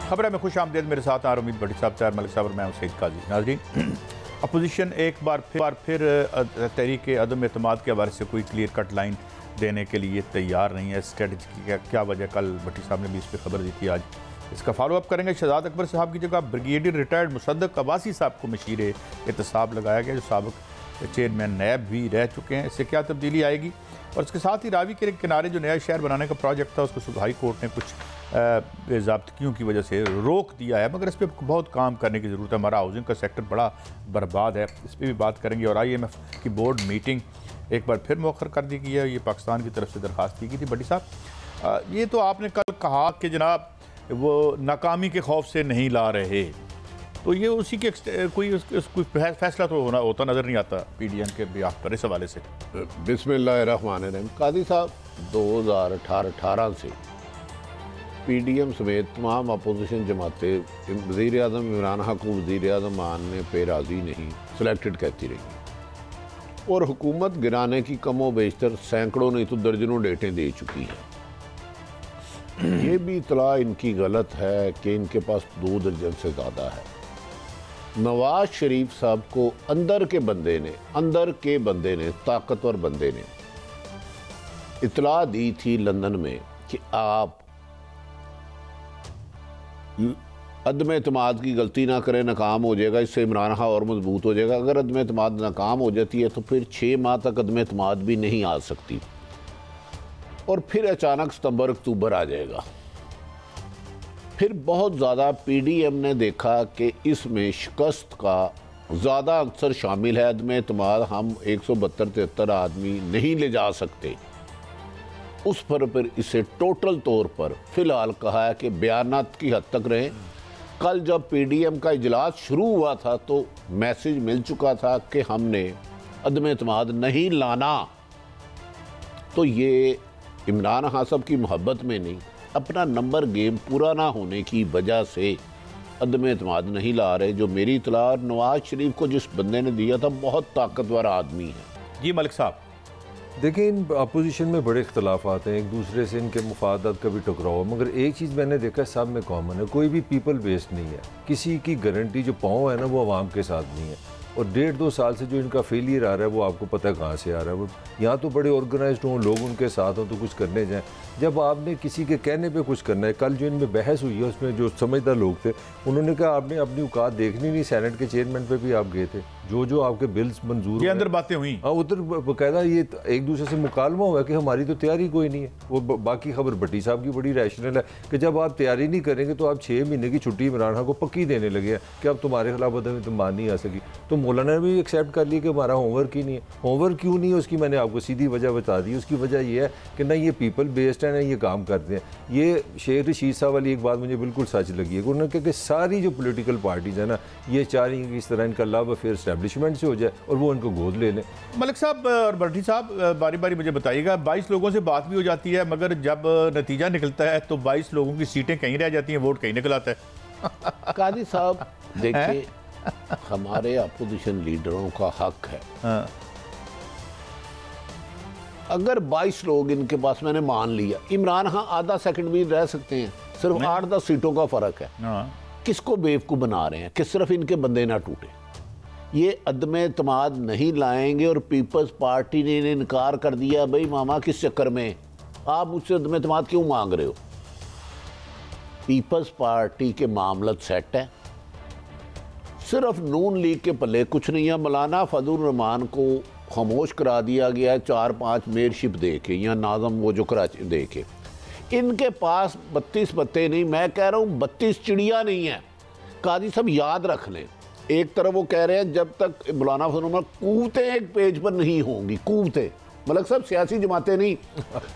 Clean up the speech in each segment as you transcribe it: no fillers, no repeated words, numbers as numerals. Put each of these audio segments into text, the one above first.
खबर में खुश आमदेद। मेरे साथ आर उम्मीद भट्टी साहब, तैयार मलिक साहब और मैं सईद काजी। नाज़रीन, अपोजिशन एक बार फिर तहरीक अदम एतमाद के हवाले से कोई क्लियर कट लाइन देने के लिए तैयार नहीं है। स्ट्रेटजी की क्या वजह, कल भट्टी साहब ने भी इस पर खबर दी थी। आज इसका फॉलो अप करेंगे। शहजाद अकबर साहब की जगह ब्रिगेडियर रिटायर्ड मुसद्दक अब्बासी साहब को मशीर एहतसाब लगाया गया, जो साबिक चेयरमैन नैब भी रह चुके हैं। इससे क्या तब्दीली आएगी? और इसके साथ ही रावी के किनारे जो नया शहर बनाने का प्रोजेक्ट था, उसको सुबह हाई कोर्ट ने कुछ बेज़ाब्तगियों की वजह से रोक दिया है, मगर इस पर बहुत काम करने की ज़रूरत है। हमारा हाउसिंग का सेक्टर बड़ा बर्बाद है, इस पर भी बात करेंगे। और IMF की बोर्ड मीटिंग एक बार फिर मौखर कर दी गई है। ये पाकिस्तान की तरफ से दरख्वास्त की गई थी। भट्टी साहब, ये तो आपने कल कहा कि जनाब वो नाकामी के खौफ से नहीं ला रहे, तो ये उसी के कोई फैसला तो होता नज़र नहीं आता PDM के बिहाफ पर इस हवाले से। बिस्मिल्लाहिर्रहमानिर्रहीम। कादी साहब, 2018 से PDM समेत तमाम अपोजिशन जमातें वज़ीर आज़म इमरान खान को वज़ीर आज़म मानने पर राज़ी नहीं, सिलेक्टेड कहती रही, और हुकूमत गिराने की कमो बेशतर सैकड़ों नहीं तो दर्जनों डेटें दे चुकी हैं। ये भी इतला इनकी गलत है कि इनके पास 2 दर्जन से ज़्यादा है। नवाज शरीफ साहब को अंदर के बंदे ने ताकतवर बंदे ने इतला दी थी लंदन में कि आप अदम एतमाद की गलती ना करें, नाकाम हो जाएगा, इससे इमरान खान और मजबूत हो जाएगा। अगर अदम एतमाद नाकाम हो जाती है तो फिर 6 माह तक अदम एतमाद भी नहीं आ सकती, और फिर अचानक सितंबर अक्टूबर आ जाएगा। फिर बहुत ज़्यादा PDM ने देखा कि इसमें शिकस्त का ज़्यादा अक्सर शामिल है। अदम एतमाद हम 172-73 आदमी नहीं ले जा सकते, उस पर फिर इसे टोटल तौर पर फ़िलहाल कहा है कि बयानात की हद तक रहें। कल जब PDM का इजलास शुरू हुआ था तो मैसेज मिल चुका था कि हमने अदम एतमाद नहीं लाना। तो ये इमरान खान साहब की मोहब्बत में नहीं, अपना नंबर गेम पूरा ना होने की वजह से अदम एतमाद नहीं ला रहे। जो मेरी इतला नवाज शरीफ को जिस बंदे ने दिया था, बहुत ताकतवर आदमी है। जी मलिक साहब, देखिए, इन अपोजिशन में बड़े इख्तलाफ आते हैं, एक दूसरे से इनके मुफादात का भी टकराव, मगर एक चीज़ मैंने देखा है सब में कॉमन है, कोई भी पीपल बेस्ड नहीं है। किसी की गारंटी जो पाँव है ना, वो आवाम के साथ नहीं है। और 1.5-2 साल से जो इनका फेलियर आ रहा है, वो आपको पता है कहाँ से आ रहा है। वो यहाँ तो बड़े ऑर्गेनाइज्ड हों, लोग उनके साथ हों तो कुछ करने जाएँ, जब आपने किसी के कहने पे कुछ करना है। कल जो इनमें बहस हुई है, उसमें जो समझदार लोग थे उन्होंने कहा आपने अपनी औकात देखनी नहीं। सेनेट के चेयरमैन पे भी आप गए थे, जो आपके बिल्स मंजूर ये अंदर बातें हुई। हाँ, उधर बाकायदा ये एक दूसरे से मुकालमा हुआ कि हमारी तो तैयारी कोई नहीं है। वो बाकी खबर भट्टी साहब की बड़ी रैशनल है कि जब आप तैयारी नहीं करेंगे तो आप 6 महीने की छुट्टी इमरान खान को पक्की देने लगे हैं कि अब तुम्हारे खिलाफ अदम एतमाद नहीं आ सकी। तो मौलाना ने भी एक्सेप्ट कर लिया कि हमारा होमवर्क ही नहीं है। होमवर्क क्यों नहीं है उसकी मैंने आपको सीधी वजह बता दी। उसकी वजह यह है कि ना ये पीपल बेस्ड है, ना ये काम करते हैं। ये शेख रशीद साहब वाली एक बात मुझे बिल्कुल सच लगी है। उन्होंने कहा कि सारी जो पोलिटिकल पार्टीज़ है ना, ये चाह रही हैं कि इस तरह इनका लव अफेयर एस्टैब्लिशमेंट से हो जाए और वो उनको गोद ले लें। मलिक साहब और भट्टी साहब, बारी बारी मुझे बताइएगा, 22 लोगों से बात भी हो जाती है, मगर जब नतीजा निकलता है तो 22 लोगों की सीटें कहीं रह जाती हैं, वोट कहीं निकल आता है। कादी साहब देखिए, हमारे अपोजिशन लीडरों का हक है। हाँ। अगर 22 लोग इनके पास, मैंने मान लिया इमरान खान आधा सेकंड भी रह सकते हैं, सिर्फ 8-10 सीटों का फर्क है। हाँ। किसको बेवकूफ़ बना रहे हैं कि सिर्फ इनके बंदे ना टूटे। ये अदम एतमाद नहीं लाएंगे और पीपल्स पार्टी ने इन्हें इनकार कर दिया। भाई मामा, किस चक्कर में आप मुझसे अदम एतमाद क्यों मांग रहे हो? पीपल्स पार्टी के मामला सेट है, सिर्फ नून लीग के पल्ले कुछ नहीं है। मौलाना फजलुर रहमान को खामोश करा दिया गया है 4-5 मेयरशिप दे के, या नाज़म वो जो कराची दे के। इनके पास 32 पत्ते नहीं, मैं कह रहा हूँ 32 चिड़िया नहीं है। काजी साहब याद रख लें, एक तरफ वो कह रहे हैं जब तक मौलाना फजलुर रहमान कूवतें एक पेज पर नहीं होंगी, कूवतें मतलब सब सियासी जमातें नहीं।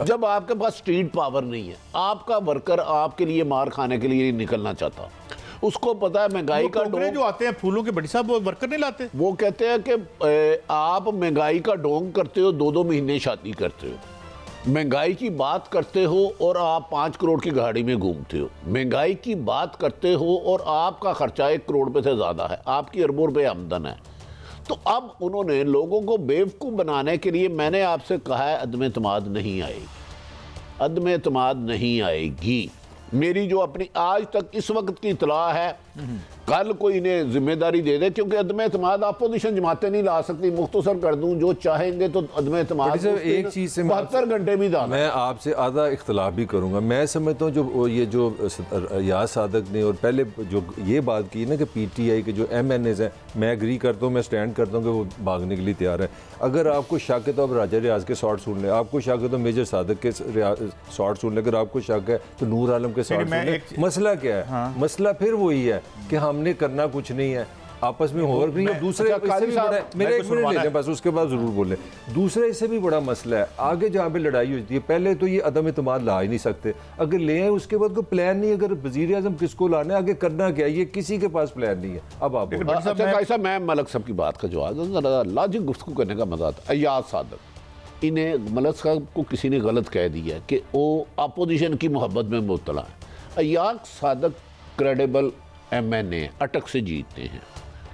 जब आपके पास स्ट्रीट पावर नहीं है, आपका वर्कर आपके लिए मार खाने के लिए निकलना चाहता, उसको पता है महंगाई का डोंग जो आते हैं फूलों के, भट्टी साहब वो वर्कर नहीं लाते। वो कहते हैं कि आप महंगाई का डोंग करते हो, 2-2 महीने शादी करते हो, महंगाई की बात करते हो और आप 5 करोड़ की गाड़ी में घूमते हो, महंगाई की बात करते हो और आपका खर्चा 1 करोड़ रुपये से ज़्यादा है, आपकी अरबों रुपये आमदन है। तो अब उन्होंने लोगों को बेवकूफ़ बनाने के लिए, मैंने आपसे कहा है अदम एतमाद नहीं आएगी, अदम एतमाद नहीं आएगी। मेरी जो अपनी आज तक इस वक्त की इतला है, कल कोई इन्हें जिम्मेदारी दे दे, क्योंकि अदम एतमाद अपोजिशन जमातें नहीं ला सकती। मुख्तसर कर दूं, जो चाहेंगे तो अदम एतमाद एक चीज़ से 72 घंटे भी दाना। मैं आपसे आधा इख्तलाफ भी करूंगा। मैं समझता हूँ जो ये जो रियाज सादक ने और पहले जो ये बात की ना कि PTI के जो MNAs हैं, मैं एग्री करता हूँ, मैं स्टैंड करता हूँ कि वो भागने के लिए तैयार है। अगर आपको शक है तो आप राजा रियाज के शॉट सुन लें, आपको शक है तो मेजर सादक के शॉट सुन लें, अगर आपको शक है तो नूर आलम के शॉट सुन लें। मसला क्या है? हाँ। मसला फिर वही है कि हमने करना कुछ नहीं है, आपस में होवर नहीं। दूसरे इससे भी बड़ा, मेरा एक मिनट ले लें बस, उसके बाद जरूर बोलें। दूसरा इससे भी बड़ा मसला है आगे जहाँ पे लड़ाई होती है, पहले तो ये अदम एतमाद ला ही नहीं सकते, अगर ले आए उसके बाद कोई प्लान नहीं, अगर वज़ीर आज़म किसको लाना है, आगे करना क्या है, ये किसी के पास प्लान नहीं है। अब आप अच्छा, मैं मलक साहब की बात का जवाब लॉजिक गुफ्तगू करने का मजा आता है। अय्याज सादक, इन्हें मलक साहब को किसी ने गलत कह दिया है कि वो अपोजिशन की मोहब्बत में मुब्तला है। अय्याज सादक क्रेडिबल MNA अटक से जीतते हैं।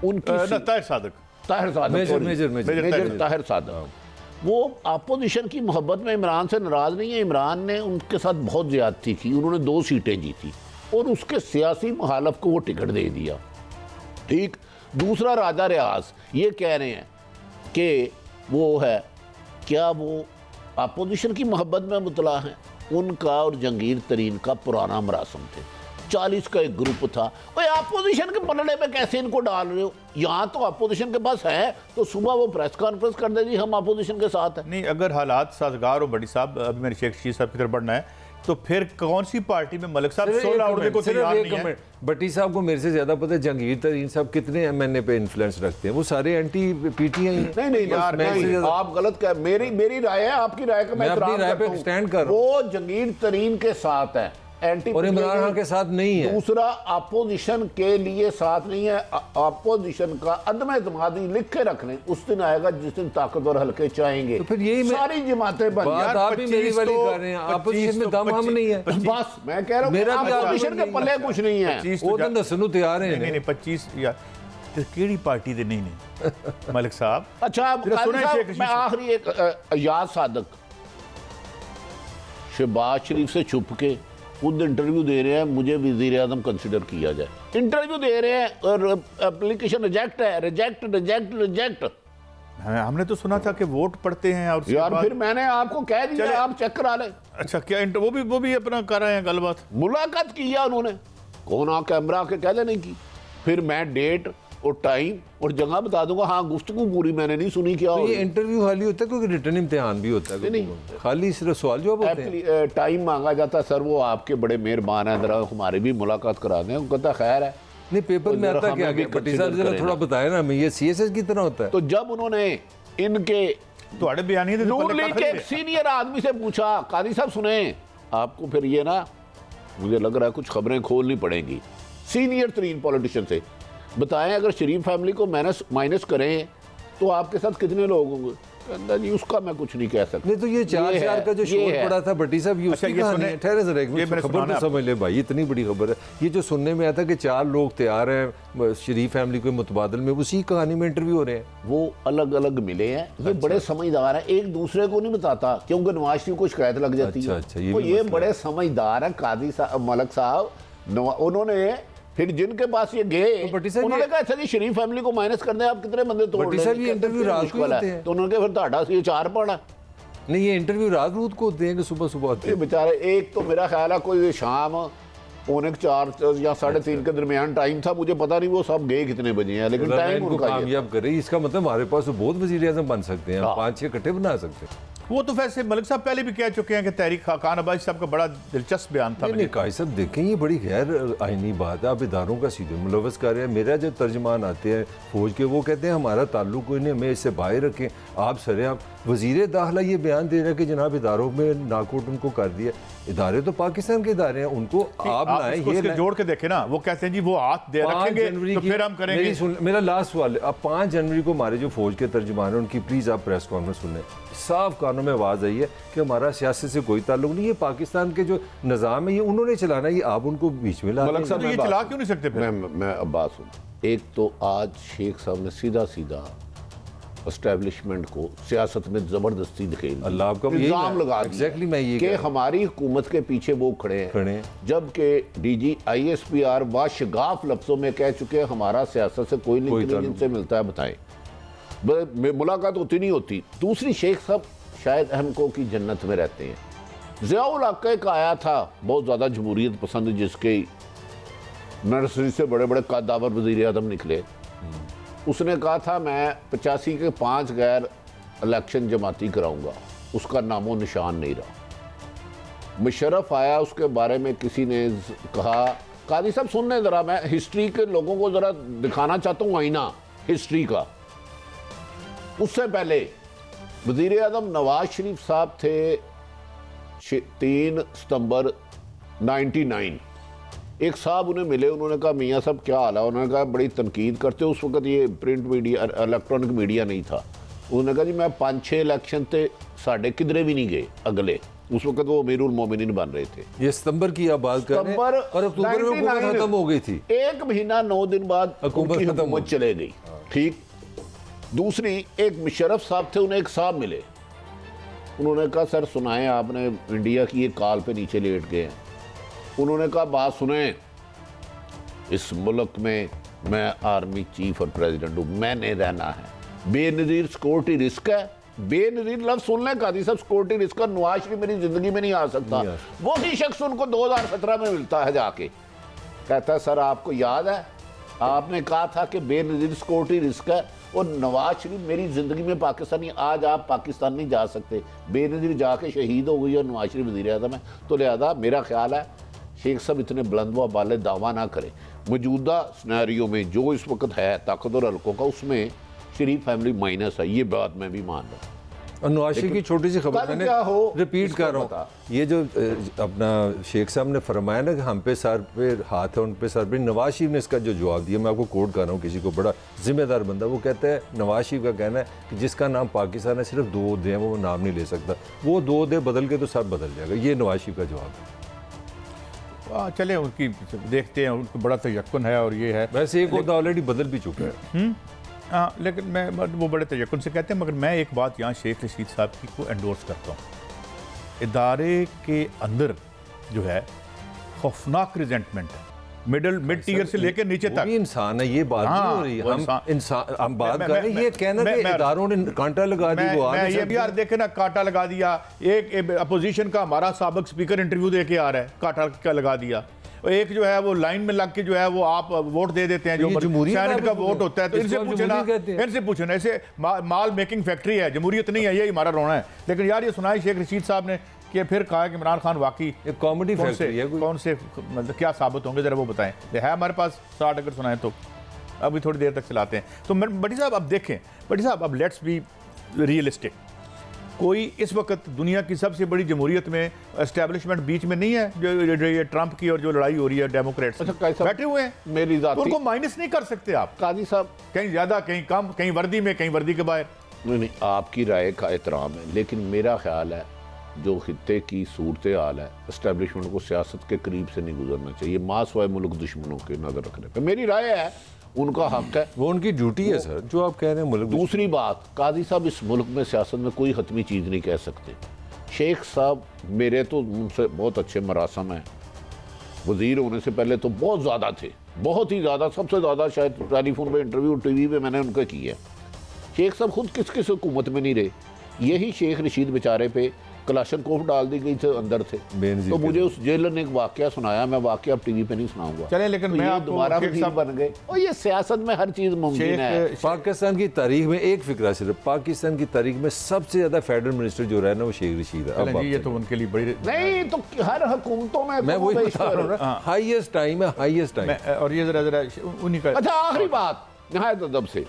उनकी ताहिर सादक वो अपोजिशन की मोहब्बत में इमरान से नाराज नहीं है। इमरान ने उनके साथ बहुत ज्यादती की, उन्होंने 2 सीटें जीती और उसके सियासी मुखालफ को वो टिकट दे दिया। ठीक। दूसरा, राजा रियाज ये कह रहे हैं कि वो है, क्या वो अपोजिशन की मोहब्बत में मुतला है? उनका और जंगीर तरीन का पुराना मरासम थे, 40 का एक ग्रुप था। अपोजिशन के पलड़े में कैसे इनको डाल रहे हो? यहाँ तो अपोजिशन के पास है तो सुबह वो प्रेस कॉन्फ्रेंस कर दे जी हम अपोजिशन के साथ हैं। नहीं, अगर हालात साजगार हो, बड़ी साहब अभी मेरे शेख शीर साहब की तरफ बढ़ना है, तो फिर कौन सी पार्टी में मलिक साहब 16 उड़ने को तैयार नहीं है? भट्टी साहब को मेरे से ज्यादा पता है जंगीर तरीन साहब कितने MNA पे इन्फ्लुएंस रखते हैं, वो सारे एंटी PTI हैं। नहीं यार, आप गलत कह, मेरी राय है, आपकी राय का मैं अपनी राय पे स्टैंड कर रहा हूं। वो जंगीर तरीन के साथ है, और इमरान खान के साथ नहीं है। दूसरा, अपोजिशन के लिए साथ नहीं है। अपोजिशन का अदम एतमादी लिख के रख लें, उस दिन आएगा जिस दिन ताकतवर हल्के चाहेंगे, तो फिर यही सारी जमातें बन बात आप ही मेरी वाली कर रहे हैं। अपोजिशन में दम हम नहीं है, बस मैं कह रहा हूं अपोजिशन के पल्ले कुछ नहीं है। वो तो दसनू तैयार है। नहीं 25 यार केड़ी पार्टी दे नहीं मलिक साहब। अच्छा, मैं आखिरी एक अय्याज सादक शहबाज शरीफ से छुप के खुद इंटरव्यू दे रहे हैं, मुझे वज़ीर आज़म कंसिडर किया जाए। इंटरव्यू दे रहे हैं और एप्लीकेशन रिजेक्ट है, रिजेक्ट। हमने तो सुना था कि वोट पड़ते हैं और यार फिर मैंने आपको कह दिया, आप चेक करा लें। अच्छा, क्या वो भी अपना कर रहे हैं गलबात? मुलाकात किया उन्होंने, कौन आ कैमरा के कह देने की, फिर मैं डेट और टाइम और जगह बता दूंगा। हाँ, गुफ्तगू पूरी मैंने नहीं सुनी। क्या तो ये इंटरव्यू खाली होता है क्योंकि रिटर्न इम्तिहान भी होता है? नहीं, खाली सिर्फ सवाल जवाब होते हैं। टाइम मांगा जाता है, सर वो आपके बड़े मेहरबान हैं, जरा हमारी भी मुलाकात करा दें। वो कहता खैर है। नहीं, पेपर में आता क्या? भट्टी साहब जरा थोड़ा बताया ना, ये CSS की तरह होता है। तो जब उन्होंने इनके नूर लीग के एक सीनियर आदमी से पूछा, कादी साहब सुने, आपको फिर ये ना मुझे लग रहा है कुछ खबरें खोलनी पड़ेंगी, सीनियर तरीन पॉलिटिशियन से बताएं, अगर शरीफ फैमिली को माइनस करें तो आपके साथ कितने लोग होंगे? कहता जी उसका मैं कुछ नहीं कह सकता। नहीं तो ये 4 का जो शोर पड़ा था भट्टी साहब, ये उसकी कहानी है। ठहरे जरा एक मिनट, खबर तो समझ ले भाई, इतनी बड़ी खबर है ये। जो सुनने में आता है कि 4 लोग तैयार हैं शरीफ फैमिली को मुतबादल में, उसी कहानी में इंटरव्यू हो रहे हैं। वो अलग अलग मिले हैं, ये बड़े समझदार हैं, एक दूसरे को नहीं बताता क्योंकि नवाज शरीफ को शिकायत लग जाती है। ये बड़े समझदार हैं कादी साहब, मलक साहब। उन्होंने फिर जिनके पास ये गए तो उन्होंने कहा अच्छा जी शरीफ फैमिली को माइनस कर दें, आप कितने बंदे तोड़ रहे हैं? ये इंटरव्यू रात को होते हैं, तो उन्होंने फिर ताड़ा से 4 पड़ा। नहीं, ये इंटरव्यू रात को होते हैं कि सुबह होते हैं? बेचारे, एक तो मेरा ख्याल है कोई शाम 4:45 या 3:30 के दरमियान टाइम था, मुझे पता नहीं वो सब गए कितने बजे हैं, लेकिन टाइम उनका कामयाब करे। इसका मतलब हमारे पास तो बहुत वज़ीर आज़म बन सकते हैं, 5-6 इकट्ठे बना सकते हैं। वो तो वैसे मलिक साहब पहले भी कह चुके हैं कि तहरीक खान अब्बासी साहब का बड़ा दिलचस्प बयान था। नहीं काई साहब देखें, ये बड़ी गैर आईनी बात है, आप इदारों का सीधे मुलवस कर रहे हैं। मेरा जो तर्जमान आते हैं फौज के, वो कहते हैं हमारा ताल्लुक कोई नहीं, हमें इससे बाहर रखें। आप सरेआम वज़ीर दाखिला ये बयान दे रहे हैं कि जनाब इदारों में नाकोट उनको कर दिया। इदारे तो पाकिस्तान के इदारे हैं, उनको आप लाएं, ये जोड़ के देखें ना। वो कहते हैं जी वो हाथ दे रखेंगे तो फिर हम करेंगे। मेरा लास्ट सवाल है, अब 5 जनवरी को हमारे जो फौज के तर्जमान है उनकी प्लीज़ आप प्रेस कॉन्फ्रेंस सुनें। साफ कानों में आवाज़ आई है कि हमारा सियासत से कोई ताल्लुक नहीं, ये पाकिस्तान के जो निज़ाम है ये उन्होंने चलाना है, ये आप उनको बीच में ला ये चला क्यों नहीं सकते? मैं अब बात सुन, एक तो आज शेख साहब ने सीधा एस्टेब्लिशमेंट को सियासत में ज़बरदस्ती धकेल अल्लाह आपका इल्ज़ाम लगा एग्जैक्टली मैं ये कि हमारी हुकूमत के पीछे वो खड़े हैं, जबकि डीजी ISPR बाशगाफ लफ्ज़ों में कह चुके हैं हमारा सियासत से कोई लिंक नहीं, जिनसे मिलता है बताएं। मुलाकात होती नहीं होती। दूसरी, शेख साहब शायद हमको की जन्नत में रहते हैं। ज़ियाउल हक एक आया था बहुत ज़्यादा जमहूरियत पसंद, जिसके नर्सरी से बड़े बड़े कद्दावर वज़ीर आज़म निकले। उसने कहा था मैं 85 के 5 गैर इलेक्शन जमाती कराऊंगा, उसका नामो निशान नहीं रहा। मुशर्रफ आया, उसके बारे में किसी ने कहा, काजी साहब सुनने ज़रा, मैं हिस्ट्री के लोगों को ज़रा दिखाना चाहता हूँ आईना हिस्ट्री का। उससे पहले वज़ीर आज़म नवाज शरीफ साहब थे 3 सितंबर 99। एक साहब उन्हें मिले, उन्होंने कहा मियाँ साहब क्या हाल है? उन्होंने कहा बड़ी तनकीद करते हो। उस वक्त ये प्रिंट मीडिया इलेक्ट्रॉनिक मीडिया नहीं था। उन्होंने कहा जी मैं 5-6 इलेक्शन थे साढ़े किधरे भी नहीं गए अगले। उस वक्त वो अमीरुल मोमिनीन बन रहे थे। ये सितंबर की आप बात कर रहे हैं, और अक्टूबर में हुकूमत खत्म हो गई थी। 1 महीना 9 दिन बाद हुकूमत चले गई। ठीक। दूसरी, एक मुशर्रफ साहब थे, उन्हें एक साहब मिले। उन्होंने कहा सर सुनाएं, आपने इंडिया की एक कॉल पे नीचे लेट गए हैं। उन्होंने कहा बात सुने, इस मुल्क में मैं आर्मी चीफ और प्रेसिडेंट हूँ, मैंने रहना है। बेनज़ीर सिक्योरिटी रिस्क है। बेनज़ीर लफ्ज़ सुन लें काजी साहब, सिक्योरिटी रिस्क का नवाज शरीफ मेरी ज़िंदगी में नहीं आ सकता। वो ही शख्स उनको 2017 में मिलता है जाके, कहता है सर आपको याद है आपने कहा था कि बेनज़ीर सिक्योरिटी रिस्क है और नवाज शरीफ मेरी ज़िंदगी में पाकिस्तानी, आज आप पाकिस्तान नहीं जा सकते। बेनज़ीर जाके शहीद हो गई और नवाज शरीफ वज़ीर आज़म है। तो लिहाजा मेरा ख्याल है शेख साहब इतने बुलंद व बाले दावा ना करें। मौजूदा सिनेरियो में जो इस वक्त है ताकतवर हल्कों का, उसमें शरीफ फैमिली माइनस है, ये बात मैं भी मान रहा हूँ। और नवाज शरीफ की छोटी सी खबर मैंने रिपीट कर रहा हूँ, ये जो अपना शेख साहब ने फरमाया ना कि हम पे सर पे हाथ है उन पे सर पे, नवाज शरीफ ने इसका जो जवाब दिया, मैं आपको कोट कर रहा हूँ, किसी को बड़ा जिम्मेदार बंदा, वो कहता है, नवाज शरीफ का कहना है कि जिसका नाम पाकिस्तान है सिर्फ 2 दे वो नाम नहीं ले सकता, वो 2 दे बदल के तो सब बदल जाएगा। ये नवाज शरीफ का जवाब है। चले उनकी देखते हैं, उनको बड़ा तयक्कुन है और ये है। वैसे एक ओहदा ऑलरेडी बदल भी चुका है। हाँ, लेकिन मैं वो बड़े तयक्कुन से कहते हैं, मगर मैं एक बात यहाँ शेख रशीद साहब की को एंडोर्स करता हूँ। इदारे के अंदर जो है खौफनाक रिजेंटमेंट है, मिड टीयर से लेकर नीचे तक। इंसान है, ये बात नहीं हो रही। हम बात कर रहे हैं, ये कहना कि इदारों ने कांटा लगा दी, वो ये भी यार देखे ना, कांटा लगा दिया। एक अपोजिशन का हमारा साबिक स्पीकर इंटरव्यू दे के आ रहा है, कांटा का लगा दिया। एक जो है वो लाइन में लग के जो है वो आप वोट दे देते हैं, जो सेनेट का वोट होता है, तो इनसे पूछना, ऐसे माल मेकिंग फैक्ट्री है, जमहूरियत नहीं है, ये हमारा रोना है। लेकिन यार ये सुनाई शेख रशीद साहब ने कि फिर कहा कि इमरान खान वाकई एक कॉमेडी फैक्ट्री है, कौन से मतलब क्या साबित होंगे जरा वो बताएं। है हमारे पास 60 अगर सुनाएं तो अभी थोड़ी देर तक चलाते हैं। तो बड़ी साहब अब देखें, बड़ी साहब अब लेट्स बी रियलिस्टिक। कोई इस वक्त दुनिया की सबसे बड़ी जमहूरियत में एस्टेब्लिशमेंट बीच में नहीं है, जो ये ट्रंप की और जो लड़ाई हो रही है डेमोक्रेट्स बैठे हुए हैं, मेरी तो उनको माइनस नहीं कर सकते आप काजी साहब, कहीं ज्यादा कहीं कम, कहीं वर्दी में कहीं वर्दी के बाहर। नहीं, आपकी राय का एहतराम है, लेकिन मेरा ख्याल है जो खित्ते की सूरत हाल है, एस्टेब्लिशमेंट को सियासत के करीब से नहीं गुजरना चाहिए, मासवाए मुल्क दुश्मनों के नजर रखने पर। मेरी राय है उनका हक है, वो उनकी ड्यूटी है सर, जो आप कह रहे हैं मुल्क। दूसरी बात, काजी साहब इस मुल्क में सियासत में कोई हतमी चीज़ नहीं कह सकते। शेख साहब मेरे तो उनसे बहुत अच्छे मरासम हैं, वज़ीर होने से पहले तो बहुत ज़्यादा थे, बहुत ही ज़्यादा, सबसे ज़्यादा शायद टेलीफोन पे इंटरव्यू टीवी पे मैंने उनका किया। शेख साहब खुद किस हुकूमत में नहीं रहे, यही शेख रशीद बेचारे पे कलाशनकोफ डाल दी गई थे, अंदर थे। तो मुझे उस जेलर ने एक वाकया सुनाया, मैं वाकया अब टीवी पे नहीं सुनाऊंगा। चले, लेकिन तो मैं दोबारा वज़ीर बन गए, और ये सियासत में हर चीज़ मुमकिन है। पाकिस्तान की तारीख में एक फिक्रा सिर्फ, पाकिस्तान की तारीख में सबसे ज्यादा फेडरल मिनिस्टर जो रहा है ना वो शेख रशीद है। ये तो उनके लिए बड़ी नहीं, तो हर हुकूमतों में मैं वही बता रहा हूँ ना, हाईएस्ट टाइम है, हाईएस्ट टाइम। और ये जरा उन्हीं का। अच्छा, आखिरी बात नहायत अदब से,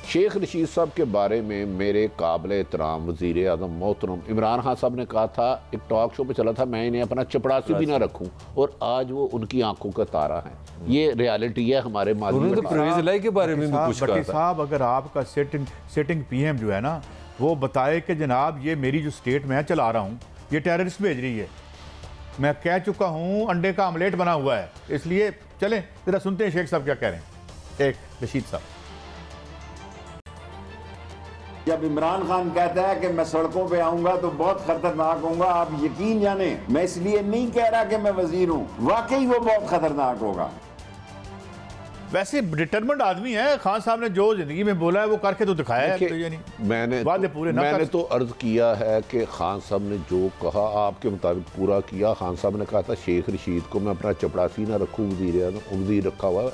शेख रशीद साहब के बारे में मेरे काबिल एहतराम वज़ीर आज़म मोहतरम इमरान खान साहब ने कहा था, एक टॉक शो पे चला था, मैं इन्हें अपना चपड़ासी भी ना रखूं, और आज वो उनकी आंखों का तारा है। ये रियलिटी है हमारे मालूम। तो परवेज़ इलाही के बारे में भी कुछ कहा साहब, अगर आपका सिटिंग पीएम जो है ना, वो बताए कि जनाब ये मेरी जो स्टेट मैं चला रहा हूँ ये टेररिस्ट भेज रही है, मैं कह चुका हूँ अंडे का आमलेट बना हुआ है, इसलिए चलें जरा सुनते हैं शेख साहब क्या कह रहे हैं। एक रशीद साहब। जब इमरान खान कहता है कि मैं सड़कों पे आऊंगा तो बहुत खतरनाक होगा, आप यकीन जाने, मैं इसलिए नहीं कह रहा कि मैं वजीर हूं, वाकई वो बहुत खतरनाक होगा। वैसे डिटरमेंट आदमी है खान साहब ने, जो जिंदगी में बोला है वो करके तो दिखाया है। तो यानी मैंने तो अर्ज किया है कि खान साहब ने जो कहा आपके मुताबिक पूरा किया। खान साहब ने कहा था शेख रशीद को मैं अपना चपड़ासी ना रखूँ, वजीर रखा हुआ,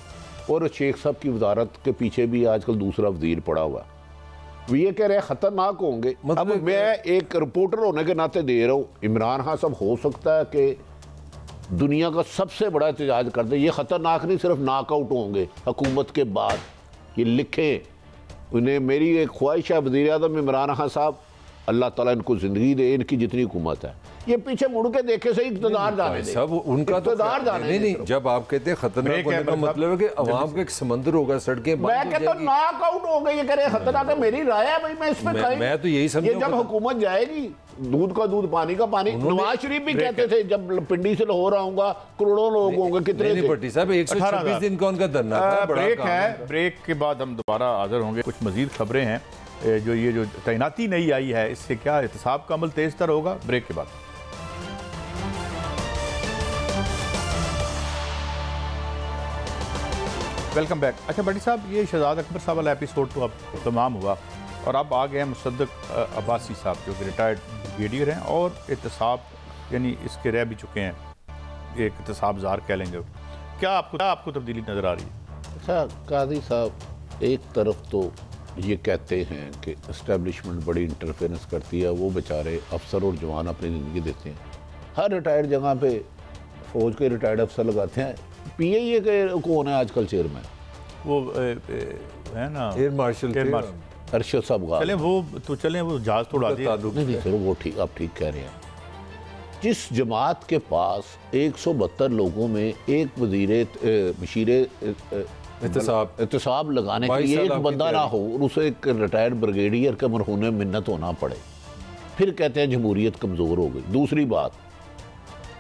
और शेख साहब की वजारत के पीछे भी आजकल दूसरा वजीर पड़ा हुआ। ये कह रहे हैं खतरनाक होंगे। अब मैं एक रिपोर्टर होने के नाते दे रहा हूँ, इमरान खान साहब हो सकता है कि दुनिया का सबसे बड़ा एहतजाज कर दे, ये खतरनाक नहीं, सिर्फ नाकआउट होंगे हुकूमत के बाद। ये लिखे उन्हें, मेरी एक ख्वाहिश है वज़ीर आज़म इमरान खान साहब, अल्लाह ताला इनको ज़िंदगी दे, इनकी जितनी हुकूमत है, ये पीछे मुड़ के देखे सही इक़्तिदार जाने दे, सब उनका इक़्तिदार जाने नहीं। जब आप कहते हैं खतरनाक होने का मतलब है कि अवाम का एक समंदर होगा, सड़कें मैं कहता हूं नॉकआउट हो गई, ये कह रहे खतरनाक है। मेरी राय है भाई, मैं इस पे मैं तो यही समझ, ये जब हुकूमत जाएगी, दूध का दूध पानी का पानी। नवाज शरीफ भी कहते थे जब पिंडी से लाहौर आऊंगा करोड़ों लोग होंगे, कितने थे भट्टी साहब 126 दिन का उनका धरना था। ब्रेक है, ब्रेक के बाद हम दोबारा हाजिर होंगे। कुछ मजीद खबरें हैं, जो ये जो तैनाती नई आई है, इससे क्या एहतसाब का अमल तेज तर होगा? ब्रेक के बाद। Welcome back. अच्छा भट्टी साहब, ये शहजाद अकबर साहब वाला एपिसोड तो अब तमाम हुआ और अब आ गए हैं मुसद्दक अब्बासी साहब, जो कि रिटायर्ड ब्रिगेडियर हैं और एहतसाब यानी इसके रह भी चुके हैं, एक एहतसाबजार कह लेंगे। क्या आपको तब्दीली नज़र आ रही है? अच्छा काजी साहब, एक तरफ तो ये कहते हैं कि इस्टेब्लिशमेंट बड़ी इंटरफेरेंस करती है, वो बेचारे अफसर और जवान अपनी ज़िंदगी देते हैं। हर रिटायर्ड जगह पे फ़ौज के रिटायर्ड अफसर लगाते हैं। PIA के कौन है आजकल चेयरमैन? वो है ना, एयर मार्शल अरशद साहब। चले वो जहाज तोड़ा दिया। नहीं सर, वो ठीक, आप ठीक कह रहे हैं। जिस जमात के पास 172 लोगों में एक मशीर एहतसाब लगाने के लिए एक बंदा ना हो और उसे एक रिटायर्ड ब्रिगेडियर के मरहूने मिन्नत होना पड़े, फिर कहते हैं जमहूरियत कमज़ोर हो गई। दूसरी बात,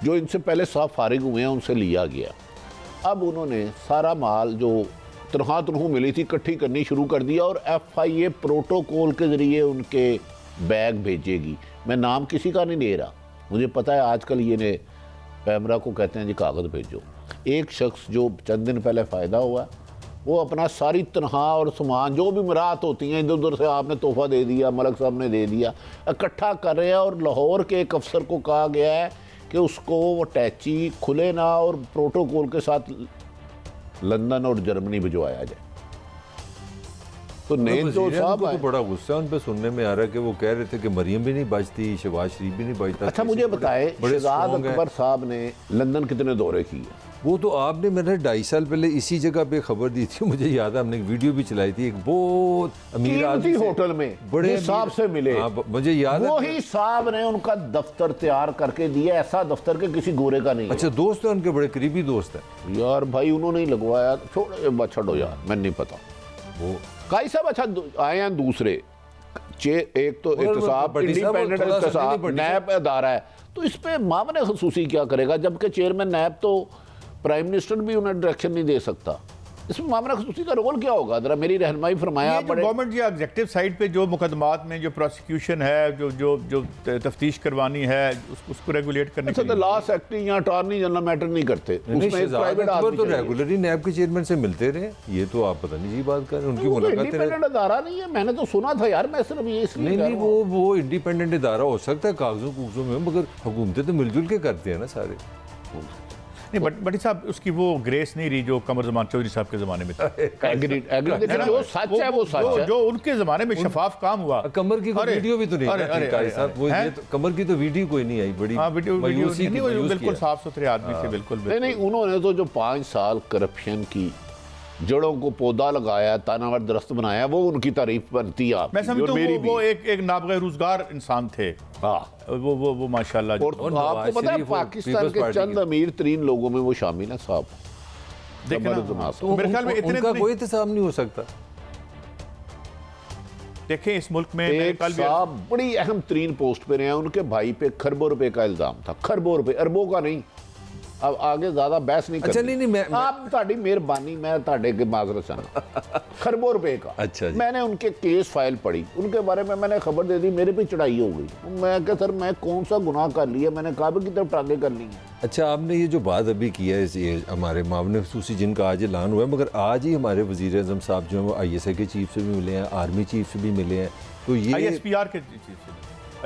जो इनसे पहले साफ फारिग हुए हैं उनसे लिया गया, अब उन्होंने सारा माल जो तनख्वाह मिली थी इकट्ठी करनी शुरू कर दिया और FIA प्रोटोकॉल के ज़रिए उनके बैग भेजेगी। मैं नाम किसी का नहीं ले रहा, मुझे पता है आजकल ये ने पैमरा को कहते हैं जी कागज़ भेजो। एक शख्स जो चंद दिन पहले फ़ायदा हुआ, वो अपना सारी तनख्वाह और सामान जो भी मराहत होती हैं इधर उधर से आपने तोहफा दे दिया, मलक साहब ने दे दिया, इकट्ठा कर रहे हैं और लाहौर के एक अफसर को कहा गया है कि उसको वो टैची खुले ना और प्रोटोकॉल के साथ लंदन और जर्मनी भिजवाया जाए। तो नहीं तो साहब तो बड़ा गुस्सा उन पे सुनने में आ रहा है कि वो कह रहे थे कि मरियम भी नहीं बचती, शहबाज शरीफ भी नहीं बचता। अच्छा मुझे बताए, शहजाद अकबर साहब ने लंदन कितने दौरे किए? वो तो आपने मैंने 2.5 साल पहले इसी जगह पे खबर दी थी, मुझे याद है, हमने एक वीडियो भी चलाई थी, एक बहुत अमीर आदमी होटल में बड़े साहब से मिले। मुझे याद है वही साहब ने उनका दफ्तर तैयार करके दिया, ऐसा दफ्तर के किसी गोरे का नहीं। अच्छा दोस्त है उनके, बड़े करीबी दोस्त है यार भाई, उन्होंने ही लगवाया। छोड़ो यार, मैं नहीं पता वो काई साहब। अच्छा आए हैं दूसरे, एक तो एहतसाब इंडिपेंडेंट एहतसाब नैब अदारा है, तो इस पे मामले खसूसी क्या करेगा, जबकि चेयरमैन नैब तो प्राइम मिनिस्टर भी उन्हें डायरेक्शन नहीं दे सकता। इसमें मामला खसूसी का रोल क्या होगा, जरा मेरी रहनुमाई फरमाया। गवर्नमेंट या एग्जेक्टिव साइड पे जो मुकदमात में जो प्रोसिक्यूशन है, जो तफ्तीश करवानी है, उसको रेगुलेट करने के लिए लॉ सेक्रेटरी या अटॉर्नी जनरल मैटर नहीं करते। तो रेगुलरली नैब के चेयरमैन से मिलते रहे, ये तो आप पता नहीं जी बात कर रहे हैं, उनकी मुलाकात इंडिपेंडेंट अदारा नहीं है, मैंने तो सुना था यार, मैं सिर्फ ये इसलिए नहीं वो इंडिपेंडेंट अदारा हो सकता है कागजों कुगजों में, मगर हुकूमतें तो मिलजुल के करते हैं ना सारे। नहीं भट्टी साहब, उसकी वो ग्रेस नहीं रही जो कमर जमान चौधरी साहब के जमाने में था। जो सच है वो सच है, जो उनके जमाने में शफाफ काम हुआ। कमर की वीडियो भी तो नहीं, कमर की तो वीडियो कोई नहीं आई, बड़ी बिल्कुल साफ सुथरे आदमी थे, बिल्कुल। नहीं, उन्होंने तो जो 5 साल करप्शन की जड़ों को पौधा लगाया, तानावर दरख्त बनाया, वो उनकी तारीफ बनती है। मैं समझता हूं वो एक नाबगैर रोजगार इंसान थे। वो माशाल्लाह। और आपको पता है पाकिस्तान के चंद अमीर तरीन लोगों में वो शामिल है साहब। तो मेरे ख्याल में इतना कोई इंतजाम नहीं हो सकता। देखें इस मुल्क में एक साहब बड़ी अहम तरीन पोस्ट पे रहे हैं, उनके भाई पे खरबों रुपए का इल्जाम था, खरबों रुपए, अरबों का नहीं, अब आगे ज्यादा बहस नहीं अच्छा, करनी। नहीं, मैं आप ताड़ी मेहरबानी, मैं ताड़े के माजरत चाहना खरबों रुपए का। अच्छा जी। मैंने उनके केस फाइल पढ़ी, उनके बारे में मैंने खबर दे दी, मेरे पे चढ़ाई हो गई। मैं क्या सर, मैं कौन सा गुनाह कर लिया, मैंने काबे की तरफ टांगे कर ली हैं। अच्छा, आपने ये जो बात अभी की है, ये हमारे मामले खसूसी जिनका आज ऐलान हुआ है, मगर आज ही हमारे वज़ीर आज़म साहब जो है वो ISI के चीफ से भी मिले हैं, आर्मी चीफ से भी मिले हैं, तो ये ISPR के चीफ से,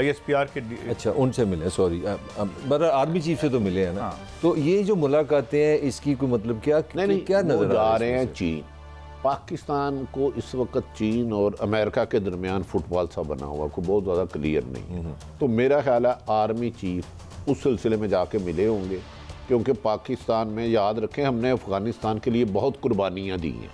ISPR के अच्छा उनसे मिले, सॉरी, पर आर्मी चीफ से तो मिले हैं ना। तो ये जो मुलाकातें हैं इसकी कोई मतलब क्या क्या नजर आ रहे हैं? चीन, पाकिस्तान को इस वक्त चीन और अमेरिका के दरमियान फुटबॉल सा बना हुआ, कोई बहुत ज़्यादा क्लियर नहीं। तो मेरा ख्याल है आर्मी चीफ उस सिलसिले में जाके मिले होंगे, क्योंकि पाकिस्तान में, याद रखें, हमने अफ़गानिस्तान के लिए बहुत कुर्बानियाँ दी हैं,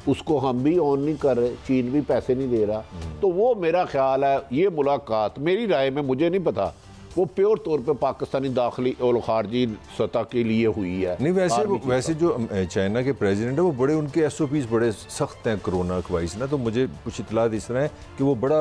उसको हम भी ऑन नहीं कर रहे, चीन भी पैसे नहीं दे रहा। तो वो मेरा ख्याल है ये मुलाकात, मेरी राय में, मुझे नहीं पता, वो प्योर तौर पे पाकिस्तानी दाखिली और खारजी सतह के लिए हुई है। नहीं, वैसे जो चाइना के प्रेसिडेंट है वो बड़े, उनके SOPs बड़े सख्त हैं कोरोना के वाइस ना। तो मुझे कुछ इतलात इस तरह है कि वो बड़ा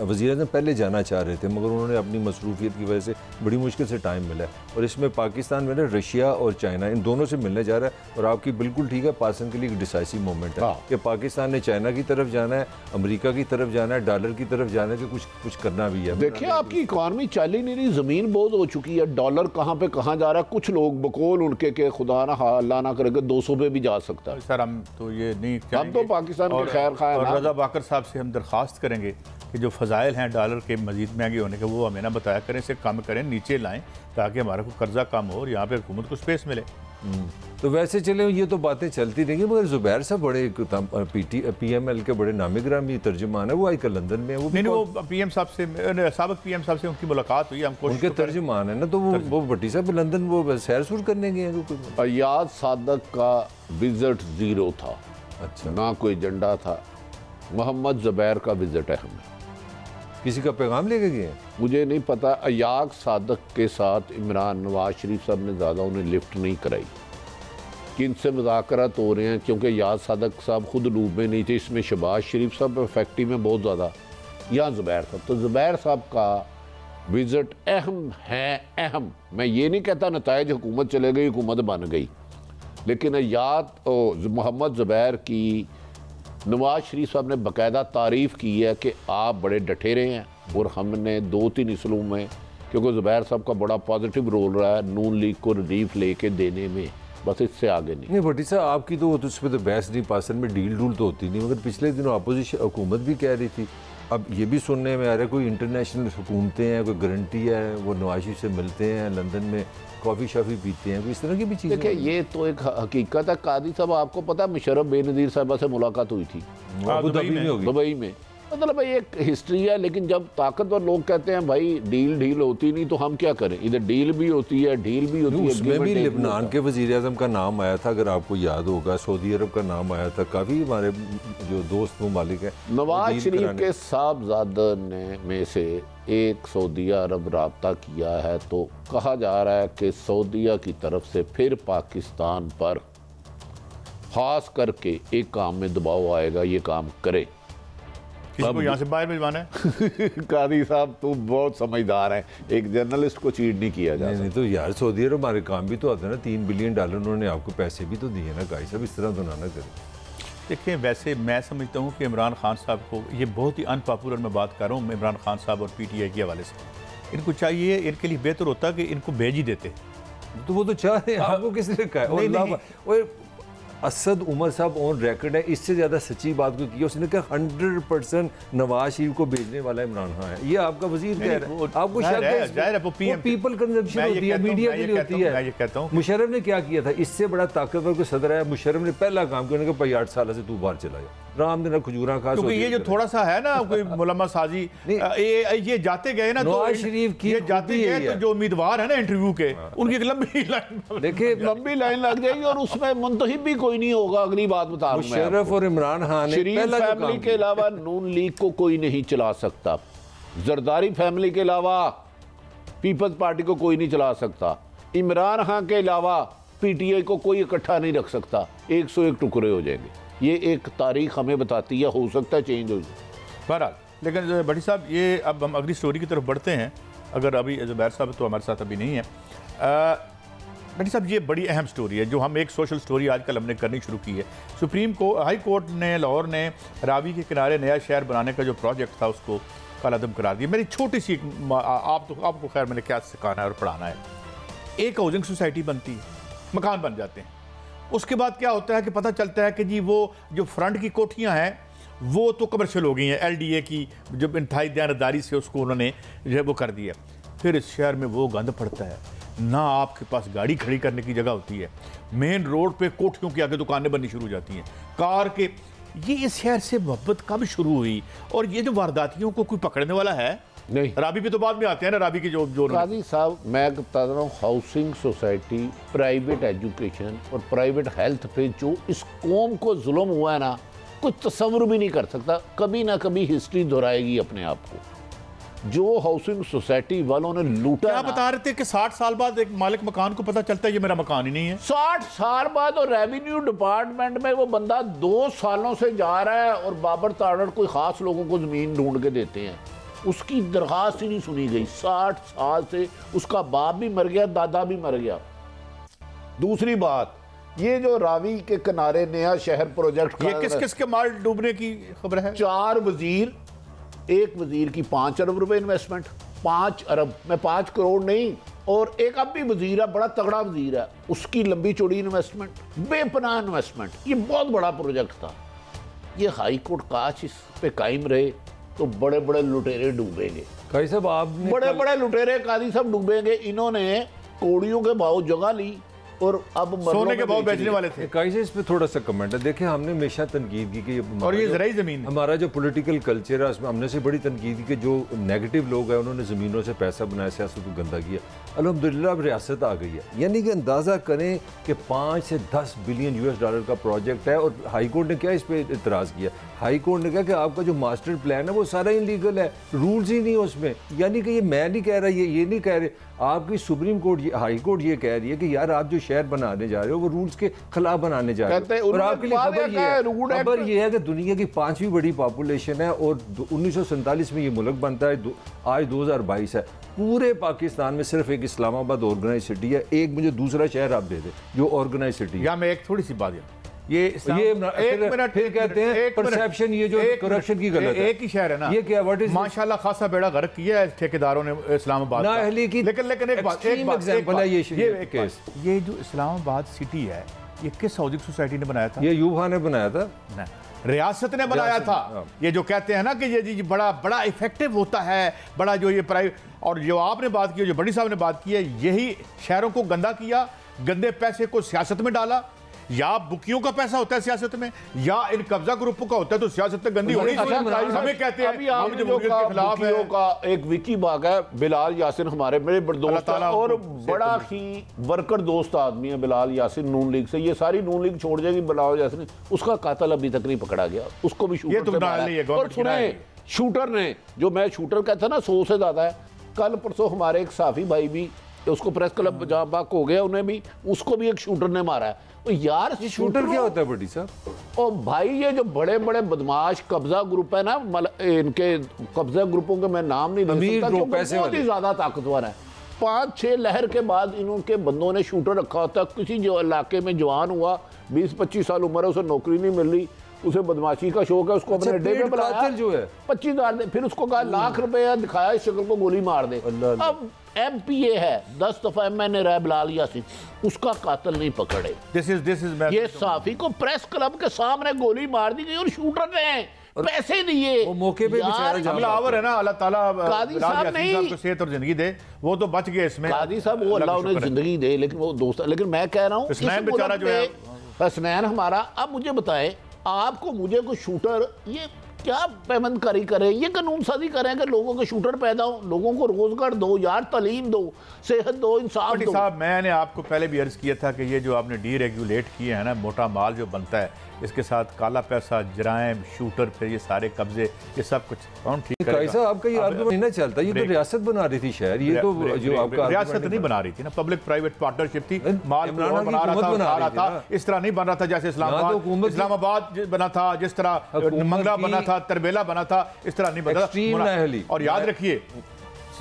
वज़ीर आज़म पहले जाना चाह रहे थे, मगर उन्होंने अपनी मसरूफियत की वजह से बड़ी मुश्किल से टाइम मिला है। और इसमें पाकिस्तान में ना रशिया और चाइना इन दोनों से मिलने जा रहा है। और आपकी बिल्कुल ठीक है, पाकिस्तान के लिए एक डिसाइसिव मोमेंट है कि पाकिस्तान ने चाइना की तरफ जाना है, अमेरिका की तरफ जाना है, डॉलर की तरफ जाना है, कि कुछ करना भी है। देखिए आपकी इकॉनमी चल ही नहीं, जमीन बहुत हो चुकी है, डॉलर कहाँ पे कहाँ जा रहा है। कुछ लोग बकौल उनके के खुदा ना अल्लाह ना करेगा 200 पे भी जा सकता है। सर हम तो ये नहीं, हम तो पाकिस्तान के खैर खा और रजा बाकर साहब से हम दरख्वास्त करेंगे कि जो फ़ज़ाइल हैं डॉलर के मजीद महंगे होने के, वो हमें ना बताया करें, इसे कम करें, नीचे लाएं, ताकि हमारा को कर्जा कम हो और यहाँ पे हुकूमत को स्पेस मिले। तो वैसे चले ये तो बातें चलती रहेंगी, मगर जुबैर साहब बड़े PML के बड़े नामी ग्रामी तर्जुमान है, वो आजकल लंदन में है। वो नहीं, वो PM साहब से, साबिक PM साहब से उनकी मुलाकात हुई, हम उनके तर्जुमान है ना। तो वो भट्टी साहब लंदन वो सैर सूर करने गए हैं। अयाज सादक का विजिट ज़ीरो था। अच्छा, ना कोई एजेंडा था। मोहम्मद ज़ुबैर का विजिट है, हमें किसी का पैगाम लेके गए हैं? मुझे नहीं पता। अयाज सादक के साथ इमरान नवाज शरीफ साहब ने ज़्यादा उन्हें लिफ्ट नहीं कराई, कि इनसे मुज़ाकरात हो रहे हैं, क्योंकि अयाज सादक साहब खुद लूब में नहीं थे। इसमें शहबाज शरीफ साहब फैक्ट्री में बहुत ज़्यादा, या ज़ुबैर साहब। तो ज़ुबैर साहब का विज़िट अहम है, अहम। मैं ये नहीं कहता नताइज हुकूमत चले गई, हुकूमत बन गई, लेकिन मोहम्मद ज़ुबैर की नवाज शरीफ साहब ने बाकायदा तारीफ़ की है कि आप बड़े डटे रहे हैं। और हमने 2-3 इसलों में, क्योंकि ज़ुबैर साहब का बड़ा पॉजिटिव रोल रहा है नून लीग को रिलीफ लेके देने में, बस इससे आगे नहीं। भट्टी साहब आपकी तो उस पर तो बहस नहीं, पाकिस्तान में डील डूल तो होती नहीं, मगर पिछले दिनों अपोजिशन हुकूमत भी कह रही थी, अब ये भी सुनने में आ रहा है कोई इंटरनेशनल हुकूमतें हैं, कोई गारंटी है, वो नवाज शरीफ से मिलते हैं, लंदन में कॉफ़ी शॉफ़ी पीते हैं, इस तरह की भी चीज़ें। देखिए ये तो एक हकीकत है। कादी साहब, आपको पता है मुशर्रफ बेनज़ीर साहबा से मुलाकात हुई थी दुबई में। मतलब भाई एक हिस्ट्री है, लेकिन जब ताकतवर लोग कहते हैं भाई डील होती नहीं, तो हम क्या करें? इधर डील भी होती है, डील भी होती है। उसमें भी लेबनान के वज़ीर आज़म का नाम आया था, अगर आपको याद होगा, सऊदी अरब का नाम आया था, काफ़ी हमारे जो दोस्त ममालिक हैं। नवाज शरीफ के साहबजादा ने में से एक सऊदिया अरब रब्ता किया है, तो कहा जा रहा है कि सऊदिया की तरफ से फिर पाकिस्तान पर खास करके एक काम में दबाव आएगा, ये काम करे। किसको यहाँ से बाहर भिजवाना है? कादी साहब तो बहुत समझदार हैं, एक जर्नलिस्ट को चीट नहीं किया जा सकता। नहीं तो यार सऊदी अरब हमारे काम भी तो आता है ना, $3 बिलियन उन्होंने आपको पैसे भी तो दिए ना। गाई साहब इस तरह तो ना करें। देखिए वैसे मैं समझता हूँ कि इमरान खान साहब को, ये बहुत ही अनपॉपुलर मैं बात कर रहा हूँ इमरान खान साहब और PTI के हवाले से, इनको चाहिए, इनके लिए बेहतर होता कि इनको भेज ही देते। तो वो तो चाह रहे हैं, आपको किसने कहा? असद उमर साहब ऑन रिकॉर्ड है, इससे ज़्यादा सच्ची बात को की उसने कहा 100% नवाज शरीफ को भेजने वाला इमरान खान है। ये आपका वजीर कह रहा है, आपको शक पीपल कंजम्पशन होती है, मीडिया के लिए होती है। मैं ये कहता हूँ मुशर्रफ ने क्या किया था, इससे बड़ा ताकतवर को सदर है, मुशर्रफ ने पहला काम किया, उन्होंने कहा भाई 8 साल से तू बाहर चला जा, राम दिन खजूरा खा। क्योंकि ये जो थोड़ा सा है ना कोई मुलम्मा साजी, ये जाते गए ना, नवाज शरीफ की जाते गए तो जो उम्मीदवार है ना इंटरव्यू के, उनकी एक लंबी लाइन, देखिए लंबी लाइन लग जाएगी और उसमें मुंतहिब भी कोई नहीं होगा। अगली बात बता रहा हूं, मुशर्रफ और इमरान खान शरीफ फैमिली के अलावा नून लीग को कोई नहीं चला सकता, जरदारी फैमिली के अलावा पीपल्स पार्टी को कोई नहीं चला सकता, इमरान खान के अलावा PTI को कोई इकट्ठा नहीं रख सकता, 101 टुकड़े हो जाएंगे। ये एक तारीख हमें बताती है, हो सकता है चेंज हो जाए। बहरहाल, लेकिन भट्टी साहब ये अब हम अगली स्टोरी की तरफ बढ़ते हैं। अगर अभी ज़ुबैर साहब तो हमारे साथ अभी नहीं है, भाई साहब ये बड़ी अहम स्टोरी है जो हम एक सोशल स्टोरी आजकल हमने करनी शुरू की है। हाई कोर्ट ने लाहौर ने रावी के किनारे नया शहर बनाने का जो प्रोजेक्ट था उसको कलअदम करार दिया। मेरी छोटी सी आपको खैर मैंने क्या सिखाना है और पढ़ाना है। एक हाउसिंग सोसाइटी बनती है, मकान बन जाते हैं, उसके बाद क्या होता है कि पता चलता है कि जी वो जो फ्रंट की कोठियाँ हैं वो तो कमर्शियल हो गई हैं, LDA की जब इंतहाई दयानतदारी से उसको उन्होंने जो है वो कर दिया। फिर इस शहर में वो गंद पड़ता है, ना आपके पास गाड़ी खड़ी करने की जगह होती है, मेन रोड पे कोठियों के आगे दुकानें बननी शुरू हो जाती हैं, कार के। ये इस शहर से मोहब्बत कब शुरू हुई? और ये जो वारदातियों को कोई पकड़ने वाला है नहीं। रावी पे तो बाद में आते हैं ना, रावी की जो काजी साहब मैं बता रहा हूँ, हाउसिंग सोसाइटी, प्राइवेट एजुकेशन और प्राइवेट हेल्थ पे जो इस कौम को जुल्म हुआ है ना, कुछ तस्वुर भी नहीं कर सकता। कभी ना कभी हिस्ट्री दोहराएगी अपने आप को। जो हाउसिंग सोसाइटी वालों ने लूटा, क्या बता रहे थे कि 60 साल बाद एक मालिक मकान को पता चलता है ये मेरा मकान ही नहीं है। 60 साल बाद और रेवेन्यू डिपार्टमेंट में वो बंदा 2 सालों से जा रहा है और बाबर ताड़ड़ कोई खास लोगों को जमीन ढूंढ के देते हैं, उसकी दरखास्त ही नहीं सुनी गई। 60 साल से उसका बाप भी मर गया, दादा भी मर गया। दूसरी बात, ये जो रावी के किनारे नया शहर प्रोजेक्ट, ये किस किस के माल डूबने की खबर है? 4 वजीर, एक वजीर की 5 अरब रुपए इन्वेस्टमेंट, 5 अरब में 5 करोड़ नहीं, और एक अब भी वजीर है, बड़ा तगड़ा वजीर है, उसकी लंबी चौड़ी इन्वेस्टमेंट, बेपनाह इन्वेस्टमेंट। ये बहुत बड़ा प्रोजेक्ट था। ये हाई कोर्ट काश इस पे कायम रहे तो बड़े बड़े लुटेरे डूबेंगे। काजी साहब आपने बड़े बड़े लुटेरे काजी साहब डूबेंगे। इन्होंने कौड़ियों के भाव जगह ली और अब सोने के भाव बेचने वाले थे। काजी इस पे थोड़ा सा कमेंट है। देखिए हमने हमेशा तनकीद की कि और ये ज़राई ज़मीन, हमारा जो पॉलिटिकल कल्चर है उसमें हमने से बड़ी तनकीद की कि जो नेगेटिव लोग हैं उन्होंने ज़मीनों से पैसा बनाया, सियासत को गंदा किया। अल्हम्दुलिल्लाह अब रियासत आ गई है, यानी कि अंदाज़ा करें कि 5 से 10 बिलियन US का प्रोजेक्ट है। और हाई कोर्ट ने क्या इस पर इतराज़ किया? हाई कोर्ट ने कहा कि आपका जो मास्टर प्लान है वो सारा इलीगल है, रूल्स ही नहीं है उसमें। यानी कि ये मैं नहीं कह रहा, ये नहीं कह रहे, आपकी सुप्रीम कोर्ट, हाई कोर्ट ये कह रही है कि यार आप जो शहर बनाने जा रहे हो वो रूल्स के खिलाफ बनाने जा रहे हो। और आपके लिए खबर ये है कि दुनिया की 5वीं बड़ी पॉपुलेशन है और 1947 में ये मुल्क बनता है, आज 2022 है। पूरे पाकिस्तान में सिर्फ एक इस्लामाबाद ऑर्गेनाइज सिटी है। एक मुझे दूसरा शहर आप दे दे जो ऑर्गेनाइज सिटी है। या मैं एक थोड़ी सी बात ये एक मिनट फिर कहते हैं परसेप्शन, ये जो करप्शन की गलत है। एक ही शहर है ना, ये क्या व्हाट इज माशाल्लाह खासा बेड़ा गर्क किया है ठेकेदारों ने इस्लामाबाद ना अहली की। लेकिन एक बात एग्जांपल है ये केस। ये जो इस्लामाबाद सिटी है ये किस हाउसिंग सोसाइटी ने बनाया था? ये यूबा ने बनाया था, रियासत ने बनाया था। ये जो कहते हैं ना कि ये बड़ा इफेक्टिव होता है, बड़ा जो ये प्राइवेट, और जो आपने बात की, जो बड़ी साहब ने बात की है, यही शहरों को गंदा किया, गंदे पैसे को सियासत में डाला। या बुकियों का पैसा होता है सियासत में, या इन कब्जा ग्रुपों का होता है, तो सियासत में गंदी होनी चाहिए। हमें कहते हैं हम जमहूरियत के खिलाफ है। का एक विकी बाग है, बिलाल यासिन हमारे मेरे दोस्त और बड़ा ही वर्कर दोस्त आदमी है बिलाल यासिन, नून लीग से। ये सारी नून लीग छोड़ जाएगी, बिलाल यासिन उसका कातिल अभी तक नहीं पकड़ा गया, उसको भी शूटर से मारा है। और सुने, शूटर ने, जो मैं शूटर कहता ना 100 से ज्यादा है। कल परसों हमारे एक साफी भाई भी, उसको प्रेस क्लब जहाँ बाक हो गया, उन्हें भी, उसको भी एक शूटर ने मारा है। तो यार ये शूटर क्या होता है बड़ी साहब? और भाई ये जो बड़े बड़े बदमाश कब्जा ग्रुप है ना, इनके कब्जा ग्रुपों के मैं नाम नहीं ले सकता, बहुत ही ज्यादा ताकतवर है। 5-6 लहर के बाद इनके बंदों ने शूटर रखा होता है। किसी जो इलाके में जवान हुआ, 20-25 साल उम्र है, उसे नौकरी नहीं मिल रही, उसे बदमाशी का शौक है, उसको अपने अड्डे में बुलाया, जो है 25,000 फिर उसको कहा लाख रुपए दिखाया, इस शक्ल को गोली मार दे। अब MPA है, 10 दफा MNA रहा बिलाल यासिन, उसका कातिल नहीं पकड़े। दिस इज ये साफी को प्रेस क्लब के सामने गोली मार दी गई और शूटर ने पैसे दिए। वो मौके पे हमलावर है ना, अल्लाह ताला कादी साहब नहीं को सेहत और जिंदगी दे, वो तो बच गए इसमें। कादी साहब वो अल्लाह उन्हें जिंदगी दे, लेकिन वो दोस्त, लेकिन मैं कह रहा हूँ हसनैन बेचारा जो है, हसनैन हमारा। अब मुझे बताएं, आपको मुझे कोई शूटर ये क्या पैबंदकारी करें, ये कानून साजी करें कि लोगों के शूटर पैदा हो, लोगों को रोजगार दो यार, तालीम दो, सेहत दो, इंसाफ दो। साहब मैंने आपको पहले भी अर्ज किया था कि ये जो आपने डीरेगुलेट किए हैं ना, मोटा माल जो बनता है, इसके साथ काला पैसा, जराइम, शूटर, फिर ये सारे कब्जे, ये सब कुछ कौन ठीक करेगा? आपका ये आर्गुमेंट नहीं चलता, ये तो रियासत बना रही थी शहर, ये तो जो आपका रियासत नहीं बना रही थी ना, पब्लिक प्राइवेट पार्टनरशिप थी, माल बना रहा था, इस तरह नहीं बन रहा था जैसे इस्लामाबाद बना था, जिस तरह मंगला बना था, तरबेला बना था, इस तरह नहीं बना था। और याद रखिए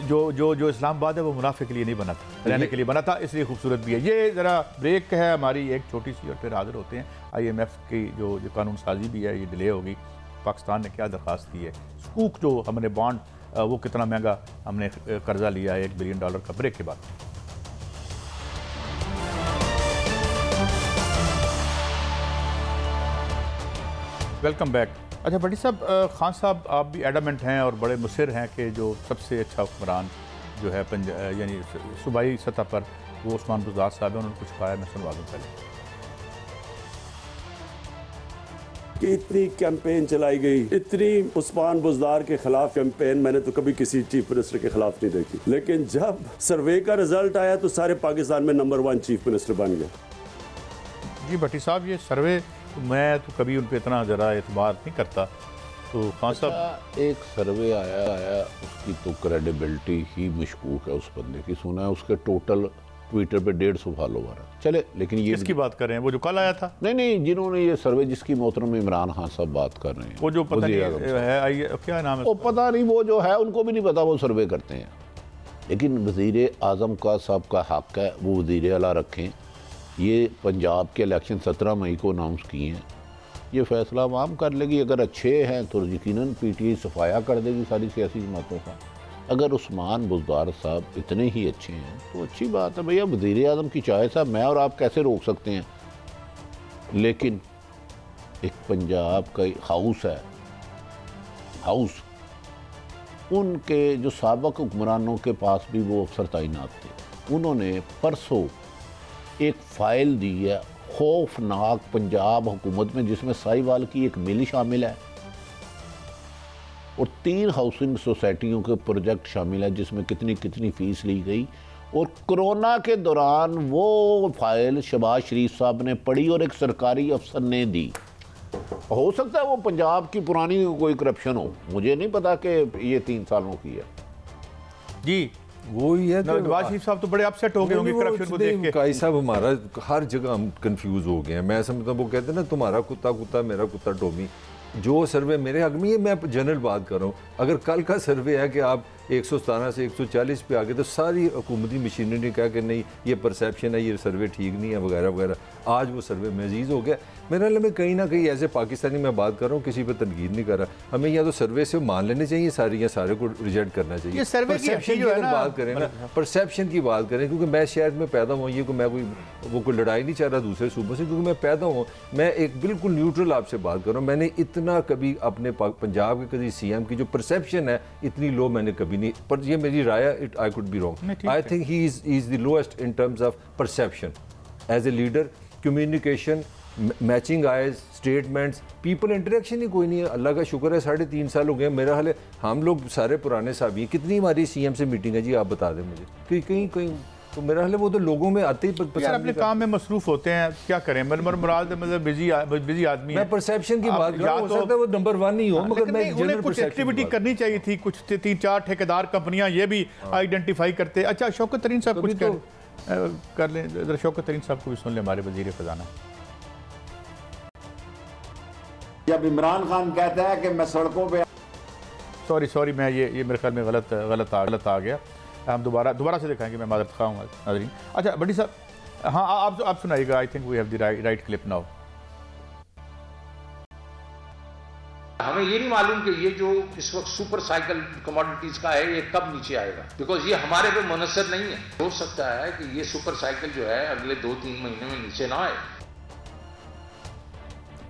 जो जो जो इस्लामाबाद है वो मुनाफे के लिए नहीं बना था, रहने के लिए बना था, इसलिए खूबसूरत भी है। ये ज़रा ब्रेक है हमारी एक छोटी सी, और फिर हाजिर होते हैं। IMF की जो कानून साजी भी है ये डिले होगी। पाकिस्तान ने क्या दरख्वास्त की है, स्कूक जो हमने बॉन्ड वो कितना महंगा हमने कर्जा लिया है $1 बिलियन का, ब्रेक के बाद। Welcome back. अच्छा भट्टी साहब, खान साहब आप भी एडमेंट हैं और बड़े मुसर हैं कि जो सबसे अच्छा हुक्मरान जो है यानी सूबाई सतह पर वो उस्मान बुज़दार साहब हैं। उन्होंने कुछ कहा है, मैं सुनवा दूँ पहले। कि इतनी कैंपेन चलाई गई, इतनी उस्मान बुज़दार के खिलाफ कैंपेन मैंने तो कभी किसी चीफ मिनिस्टर के खिलाफ नहीं देखी। लेकिन जब सर्वे का रिजल्ट आया तो सारे पाकिस्तान में नंबर 1 चीफ मिनिस्टर बन गया। जी भट्टी साहब, ये सर्वे तो मैं तो कभी उन पर इतना ज़रा एतबार नहीं करता। तो खान साहब, एक सर्वे आया उसकी तो क्रेडिबिलिटी ही मशकूक है। उस बंदे की सुना है उसके टोटल ट्विटर पे 150 फॉलोवर है। चले, लेकिन ये किसकी बात कर रहे हैं? वो जो कल आया था? नहीं, जिन्होंने ये सर्वे, जिसकी मोहतरम इमरान खान साहब बात कर रहे हैं, वो जो पता नहीं है क्या नाम है, वो पता नहीं, वो जो है उनको भी नहीं पता, वो सर्वे करते हैं। लेकिन वज़ीर आज़म का साहब का हक़ है, वो वज़ीर आला रखें। ये पंजाब के इलेक्शन 17 मई को अनाउंस किए हैं, ये फैसला आवाम कर लेगी। अगर अच्छे हैं तो यकीनन PTI सफाया कर देगी सारी सियासी जमातों का। अगर उस्मान बुज़दार साहब इतने ही अच्छे हैं तो अच्छी बात है भैया, वज़ीर आज़म की चॉइस है, मैं और आप कैसे रोक सकते हैं। लेकिन एक पंजाब का हाउस है, हाउस, उनके जो साबिक़ हुक्मरानों के पास भी वो अफसर तैनात थे, उन्होंने परसों एक फ़ाइल दी है खौफनाक पंजाब हुकूमत में, जिसमें साहिवाल की एक मिल शामिल है और 3 हाउसिंग सोसाइटियों के प्रोजेक्ट शामिल है, जिसमें कितनी कितनी फ़ीस ली गई। और कोरोना के दौरान वो फाइल शहबाज शरीफ साहब ने पढ़ी और एक सरकारी अफसर ने दी। हो सकता है वो पंजाब की पुरानी कोई करप्शन हो, मुझे नहीं पता कि ये 3 सालों की है। जी वो ही है। नवाज शरीफ साहब तो बड़े अपसेट हो गए होंगे करप्शन को देख के। काई साहब, हमारा हर जगह हम कंफ्यूज हो गए हैं। मैं समझता हूँ, वो कहते हैं ना, तुम्हारा कुत्ता कुत्ता मेरा कुत्ता टोमी। जो सर्वे मेरे हक में, ये मैं जनरल बात कर रहा हूँ। अगर कल का सर्वे है कि आप 117 से 140 पे आ गए, तो सारी हुकूमती मशीनरी ने कहा कि नहीं, ये परसेप्शन है, ये सर्वे ठीक नहीं है, वगैरह वगैरह। आज वो सर्वे मजीज हो गया। मेरे ख्याल में कहीं ना कहीं ऐसे पाकिस्तानी, मैं बात कर रहा हूँ, किसी पर तनकीद नहीं कर रहा, हमें या तो सर्वे से मान लेने चाहिए सारी, या सारे को रिजेक्ट करना चाहिए। ये सर्वे परसेप्शन की अगर बात करें ना, परसेप्शन की बात करें, क्योंकि मैं शहर में पैदा हुआ, ये को मैं कोई लड़ाई नहीं चाह रहा दूसरे सूबों से, क्योंकि मैं पैदा हुआ, मैं एक बिल्कुल न्यूट्रल आपसे बात कर रहा हूँ। मैंने इतना कभी अपने पंजाब के कभी CM की जो परसेप्शन है इतनी लो मैंने कभी नहीं, पर ये मेरी राय है, I could be wrong. I think he is the lowest in terms of perception as a leader, communication, matching eyes, statements, people interaction ही कोई नहीं है। अल्लाह का शुक्र है 3.5 साल हो गए। मेरा हाल है, हम लोग सारे पुराने साहब हैं। कितनी हमारी CM से मीटिंग है जी, आप बता दें मुझे। कहीं तो मेरा हाल है, वो तो लोगों में आते ही यार अपने काम में मसरूफ होते हैं, क्या करें। मुराद मतलब बिजी आदमी है। मैं परसेप्शन की बात कर रहा हूं, हो सकता है वो नंबर 1 नहीं हो, मगर मैं उन्हें कुछ एक्टिविटी करनी चाहिए थी। कुछ 3-4 ठेकेदार कंपनियां ये भी आइडेंटिफाई करते। अच्छा, शौकत तरीन साहब कुछ कर लें जरा, शौकत तरीन साहब को भी सुन लें, हमारे वजीर खजाना। जब इमरान खान कहता है कि मैं सड़कों पे, सॉरी मैं ये मेरे ख्याल में गलत आ गया। हम दोबारा से दिखाएंगे, मैं मादरत खा हूँ नाज़रीन। अच्छा भट्टी साहब, हाँ आप सुनाइएगा। I think we have the right clip now. हमें ये नहीं मालूम कि ये जो इस वक्त सुपर साइकिल कमोडिटीज का है ये कब नीचे आएगा, बिकॉज ये हमारे पे मुनसर नहीं है। हो सकता है कि ये सुपर साइकिल जो है अगले 2-3 महीने में नीचे ना आए।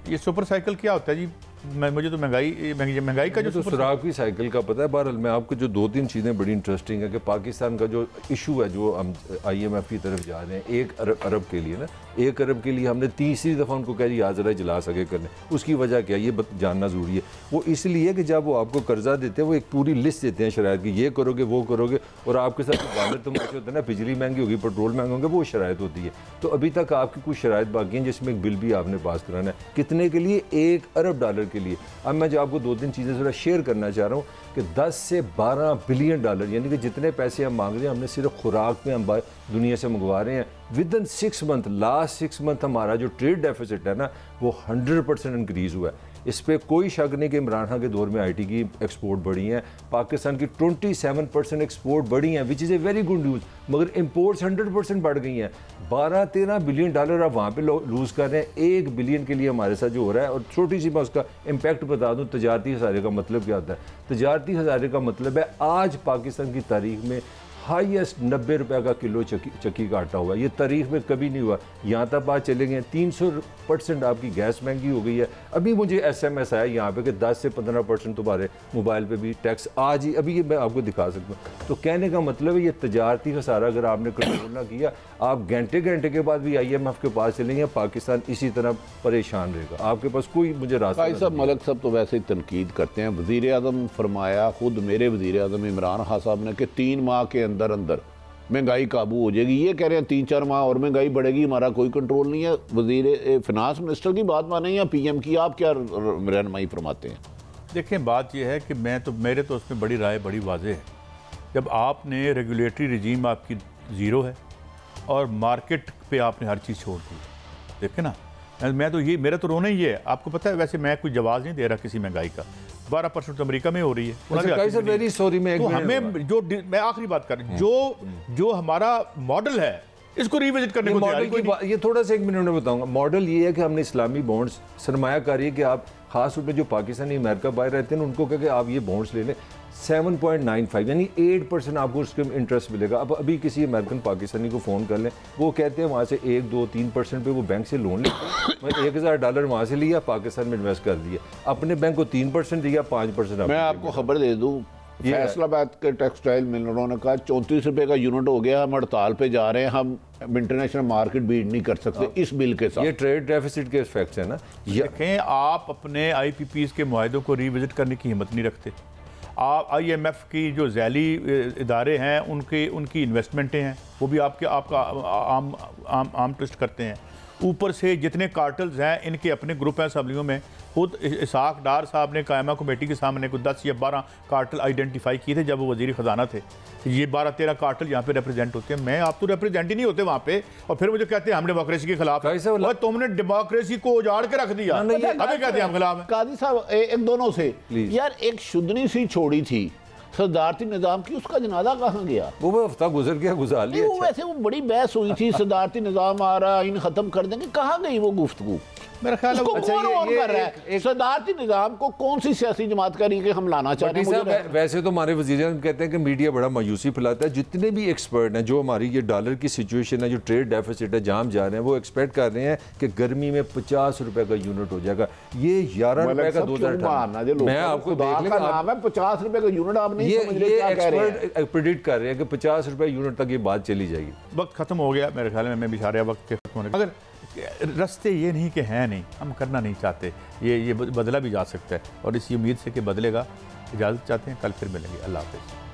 ये सुपर साइकिल क्या होता है जी? मुझे तो महंगाई का जो सुराग की साइकिल का पता है। बहरहाल मैं आपको जो 2-3 चीज़ें बड़ी इंटरेस्टिंग है कि पाकिस्तान का जो इशू है, जो हम IMF की तरफ जा रहे हैं 1 अरब के लिए ना, 1 अरब के लिए हमने तीसरी दफ़ा उनको कह दिया ज़रा इजला सके करने। उसकी वजह क्या, ये जानना ज़रूरी है। वो इसलिए कि जब वो आपको कर्जा देते हैं, वो एक पूरी लिस्ट देते हैं शराइत की, ये करोगे वो करोगे, और आपके साथ बादल तमाशे होते हैं ना, बिजली महंगी होगी, पेट्रोल महंगा होगा, वो शराइत होती है। तो अभी तक आपकी कुछ शराइत बाकी हैं, जिसमें एक बिल भी आपने पास कराना है। कितने के लिए? $1 अरब के लिए। अब मैं जो आपको 2-3 चीज़ें ज़रा शेयर करना चाह रहा हूँ कि 10 से 12 बिलियन डॉलर, यानी कि जितने पैसे हम मांग रहे हैं, हमने सिर्फ खुराक में हम दुनिया से मंगवा रहे हैं। विदिन 6 मंथ, लास्ट 6 मंथ हमारा जो ट्रेड डेफिसिट है ना, वो 100% इंक्रीज़ हुआ है। इस पर कोई शक नहीं कि इमरान खान के दौर में IT की एक्सपोर्ट बढ़ी हैं, पाकिस्तान की 27% एक्सपोर्ट बढ़ी हैं, which is a very good news, मगर इम्पोर्ट्स 100% बढ़ गई हैं। 12-13 बिलियन डॉलर आप वहाँ पे लूज़ कर रहे हैं, 1 बिलियन के लिए हमारे साथ जो हो रहा है। और छोटी सी मैं उसका इम्पैक्ट बता दूँ, तजारती खसारे का मतलब क्या होता है। तजारती खसारे का मतलब है आज पाकिस्तान की तारीख में हाईएस्ट 90 रुपये का किलो चक्की का आटा हुआ, ये तारीख में कभी नहीं हुआ। यहाँ तक बात चले गए 300% आपकी गैस महंगी हो गई है। अभी मुझे SMS आया यहाँ पे कि 10 से 15% तुम्हारे मोबाइल पे भी टैक्स आज ही, अभी ये मैं आपको दिखा सकता हूँ। तो कहने का मतलब है ये तजारती खसारा अगर आपने कंट्रोल ना किया, आप घंटे के बाद भी IMF के पास चलेंगे, पाकिस्तान इसी तरह परेशान रहेगा, आपके पास कोई मुझे रास्ता नहीं। साहब मलिक साहब तो वैसे ही तनकीद करते हैं। वज़ीर आज़म फरमाया, खुद मेरे वज़ीर आज़म इमरान खान साहब ने कि 3 माह के अंदर महंगाई काबू हो जाएगी। ये कह रहे हैं 3-4 माह और महंगाई बढ़ेगी, हमारा कोई कंट्रोल नहीं है। वज़ीर फिनांस मिनिस्टर की बात माने या PM की, आप क्या रहनुमाई फरमाते हैं? देखें, बात यह है कि मेरे तो उसमें बड़ी राय बड़ी वाज़ेह है। जब आपने रेगुलेटरी रजीम आपकी ज़ीरो है और मार्केट पे आपने हर चीज़ छोड़ दी, देखें ना, मैं तो ये मेरा तो रोना ही है। आपको पता है, वैसे मैं कोई जवाब नहीं दे रहा किसी महंगाई का। 12% अमेरिका में हो रही है। वेरी सॉरी, मैं आखिरी बात कर रहा हूं, जो हमारा मॉडल है इसको रिविजिट करने को मॉडल ये थोड़ा सा 1 मिनट में बताऊंगा। मॉडल ये है कि हमने इस्लामी बॉन्ड्स सरमायाकारी है कि आप खास तौर पर जो पाकिस्तानी अमेरिका बाहर रहते हैं उनको कह के आप ये बॉन्ड्स ले लें, 7.95 यानी 8% आपको उसके इंटरेस्ट मिलेगा। अब अभी किसी अमेरिकन पाकिस्तानी को फ़ोन कर लें, वो कहते हैं वहाँ से 1-2-3% पे वो बैंक से लोन लेते हैं। $1000 वहाँ से लिया, पाकिस्तान में इन्वेस्ट कर दिया, अपने बैंक को 3% दिया, 5%। मैं आपको खबर दे दूँ, फैसलाबाद के टेक्सटाइल मिलरों ने कहा 34 रुपये का यूनिट हो गया, हम हड़ताल पे जा रहे हैं, हम इंटरनेशनल मार्केट बीट नहीं कर सकते इस बिल के साथ। ये ट्रेड डेफिसिट के इफेक्ट्स है ना। देखें, आप अपने IPPs के मुआहदों को रिविजिट करने की हिम्मत नहीं रखते। आप IMF की जो झैली इदारे हैं उनकी इन्वेस्टमेंटें हैं, वो भी आपका आम ट्विस्ट करते हैं। ऊपर से जितने कार्टल्स हैं इनके अपने ग्रुप हैं असम्बलियों में। खुद इसाक डार साहब ने कायमा कमेटी के सामने कुछ 10 या 12 कार्टल आइडेंटिफाई किए थे जब वो वज़ीर ख़जाना थे। ये 12-13 कार्टल यहाँ पे रिप्रेजेंट होते हैं। मैं आप तो रिप्रेजेंट ही नहीं होते वहाँ पे, और फिर मुझे कहते हैं हम डेमोक्रेसी के खिलाफ है। और तुमने डेमोक्रेसी को उजाड़ के रख दिया, हमें कहते हैं हम खिलाफ हैं। काजी साहब एक दोनों से यार, एक शुद्धनी सी छोड़ी थी सदारती निज़ाम की, उसका जनाजा कहाँ गया? वो हफ्ता गुजर लिया। वो वैसे वो बड़ी बहस हुई थी, सदारती निज़ाम आ रहा, इन खत्म कर देंगे, कहाँ गई वो गुफ्तगू? मेरा ख्याल है अच्छा ये कर रहा है सदारती निज़ाम को कौन सी सियासी जमात का रही कि हम लाना चाह रहे हैं? वैसे तो हमारे वज़ीर आज़म कहते हैं कि मीडिया बड़ा मायूसी फैलाता है। जितने भी एक्सपर्ट हैं, जो हमारी ये डॉलर की सिचुएशन है, जो ट्रेड डेफिसिट है, जहाँ जा रहे हैं, वो एक्सपेक्ट कर रहे हैं कि गर्मी में 50 रुपए का यूनिट हो जाएगा। ये 11 रुपए का 2018 मैं आपको देख लेंगे 50 रुपए का यूनिट। आप नहीं समझ रहे क्या कह रहे हैं? प्रेडिक्ट कर रहे हैं कि 50 रुपए यूनिट तक ये बात चली जाएगी। वक्त खत्म हो गया मेरे ख्याल में, मैं भी इशारे वक्त के खत्म होने, अगर रास्ते ये नहीं कि हैं नहीं, हम करना नहीं चाहते, ये बदला भी जा सकता है और इसी उम्मीद से कि बदलेगा। इजाज़त चाहते हैं, कल फिर मिलेंगे। अल्लाह हाफ़िज़।